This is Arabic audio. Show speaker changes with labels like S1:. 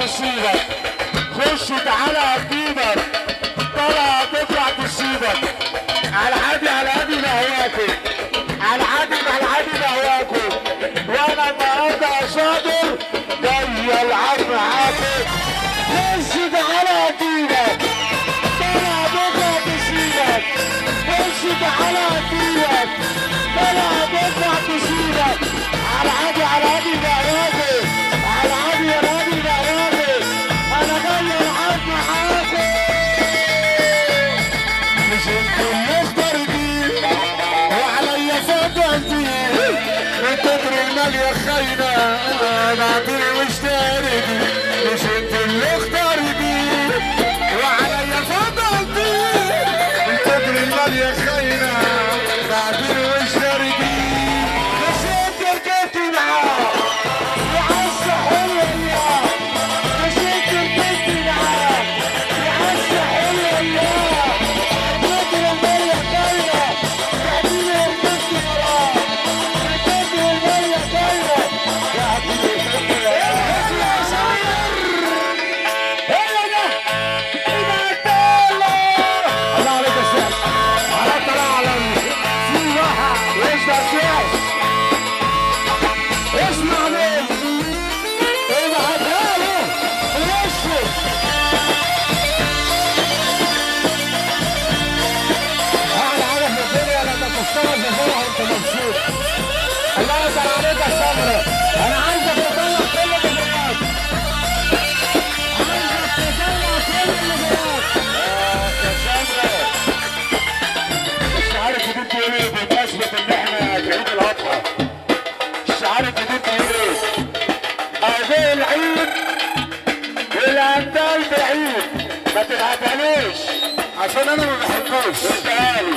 S1: تسيبك، خش تعالى هتجيبك، طلع تطلع تسيبك. على العادي على العادي بهواكم، على العادي على العادي بهواكم، وانا النهارده يا صادر جاي العب معاكم. خش تعالى هتجيبك، طلع تطلع تسيبك، خش تعالى هتجيبك، طلع تطلع تسيبك. على العادي على العادي بهواكم، على العادي على العادي بهواكم، انا جاي العب معاكم. مش انتوا اللي اخترتي وعليا فضلتي، من كتر المال يا خاينه بعتني واشتريتي. مش انتوا اللي اخترتي وعليا فضلتي، من كتر المال يا خاينه بعتني واشتريتي. بس انت ركبتي معاه يعز حلو الله، بس انت ركبتي معاه يعز حلو الله. كتر المال يا خاينه بعتني ركبتي وراه، من كتر المال يا خاينه بعتني ركبتي وراه. يا صاير هو ده الله عليك يا شيخ، على طلع على في واحد يسمع شيخ، اسمع ليه ابعتها له في وشه. احلى حاجه في الدنيا لما تشتغل بفرح وانت مبسوط. الله يسعد عليك يا سمره، انا عايزك تطلع كل اللي جواك، عايزك تطلع كل اللي جواك يا سمره. الشعار الجديد بيقول ايه بمناسبة ان احنا في عيد الاضحى؟ الشعار الجديد بيقول ايه؟ اعداء العيد والاندال بعيد، ما تبعتهاليش عشان انا ما بحبوش. تعالي